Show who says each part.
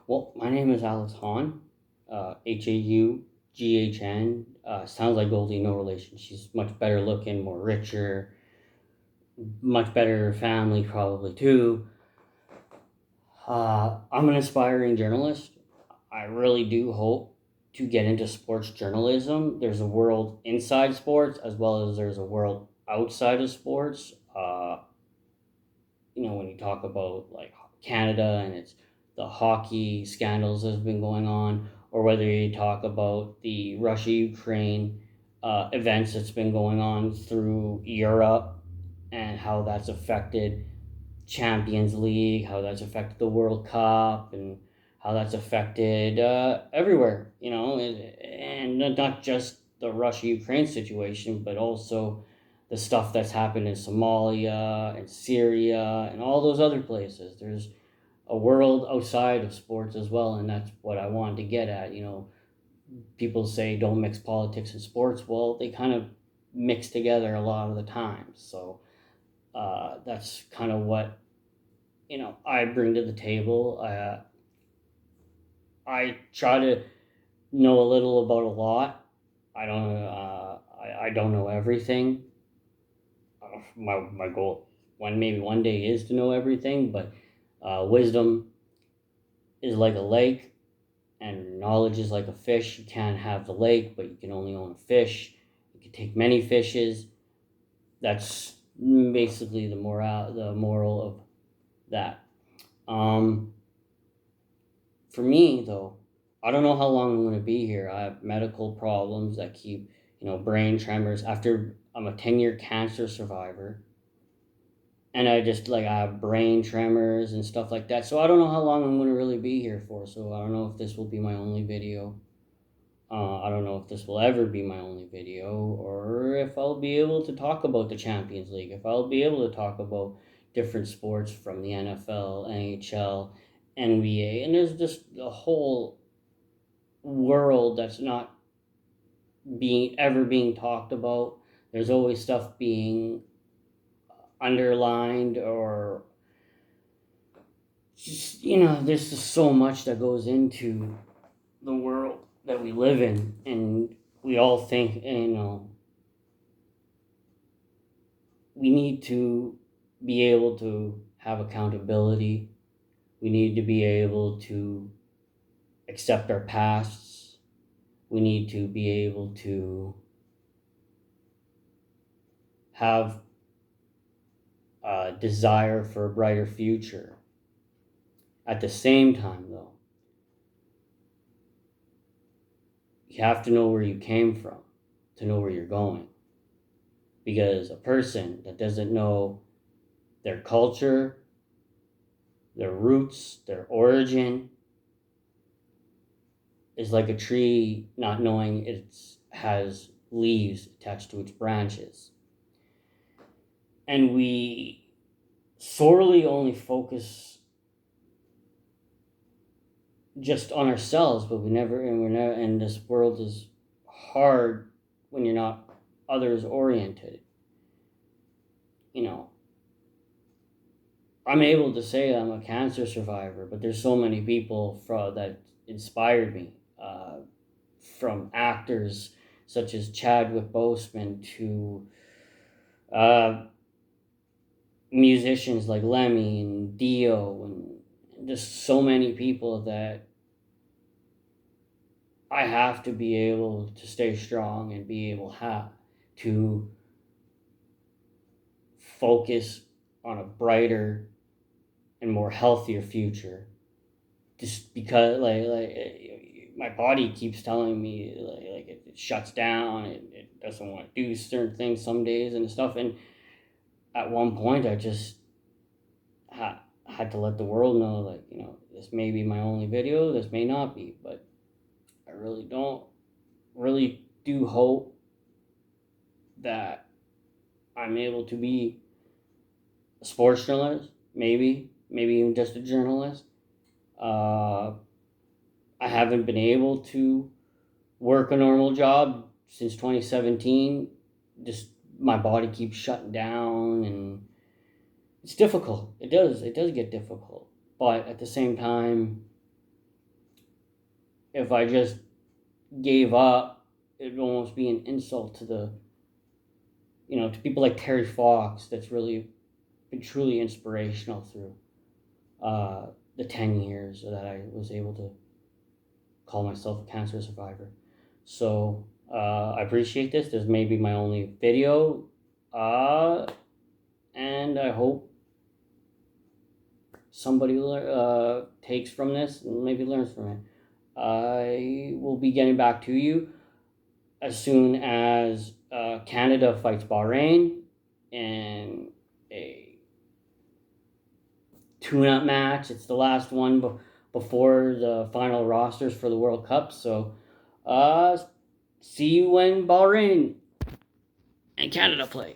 Speaker 1: Well, my name is Alex Hahn, Haughn. Sounds like Goldie, no relation. She's much better looking, more richer, much better family, probably too. I'm an aspiring journalist. I really do hope to get into sports journalism. There's a world inside sports as well as there's a world outside of sports. When you talk about like Canada and it's the hockey scandals that's been going on, or whether you talk about the Russia Ukraine events that's been going on through Europe and how that's affected Champions League, how that's affected the World Cup, and how that's affected everywhere, and not just the Russia Ukraine situation, but also the stuff that's happened in Somalia and Syria and all those other places. There's a world outside of sports as well, and that's what I wanted to get at. People say don't mix politics and sports. Well, they kind of mix together a lot of the time. So that's kind of what I bring to the table. I try to know a little about a lot. I don't know everything. My goal maybe one day is to know everything, but wisdom is like a lake, and knowledge is like a fish. You can't have the lake, but you can only own a fish. You can take many fishes. That's basically the moral of that. Um, For me, though, I don't know how long I'm going to be here. I have medical problems that keep, brain tremors. After I'm a 10-year cancer survivor, and I have brain tremors and stuff like that. So I don't know how long I'm going to really be here for. So I don't know if this will be my only video. I don't know if this will ever be my only video, or if I'll be able to talk about the Champions League, if I'll be able to talk about different sports from the NFL, NHL, NBA, and there's just a whole world that's not being talked about. There's always stuff being underlined, or just there's just so much that goes into the world that we live in, and we all think we need to be able to have accountability. We need to be able to accept our pasts. We need to be able to have a desire for a brighter future. At the same time, though, you have to know where you came from to know where you're going. Because a person that doesn't know their culture, their roots, their origin, is like a tree not knowing it has leaves attached to its branches. And we sorely only focus just on ourselves, but and this world is hard when you're not others oriented. I'm able to say I'm a cancer survivor, but there's so many people that inspired me, from actors such as Chadwick Boseman to uh, musicians like Lemmy and Dio, and just so many people that I have to be able to stay strong and be able to focus on a brighter and more healthier future. Just because my body keeps telling me it shuts down, it doesn't want to do certain things some days and stuff. And at one point I just had to let the world know, this may be my only video, this may not be, but I really do hope that I'm able to be a sports journalist, maybe even just a journalist. uh, I haven't been able to work a normal job since 2017. Just my body keeps shutting down, and it's difficult. It does get difficult. But at the same time, if I just gave up, it'd almost be an insult to to people like Terry Fox. That's really been truly inspirational through the 10 years that I was able to call myself a cancer survivor. So I appreciate this. This may be my only video, and I hope somebody takes from this and maybe learns from it. I will be getting back to you as soon as Canada fights Bahrain in a tune-up match. It's the last one before the final rosters for the World Cup. So, see you when Bahrain and Canada play.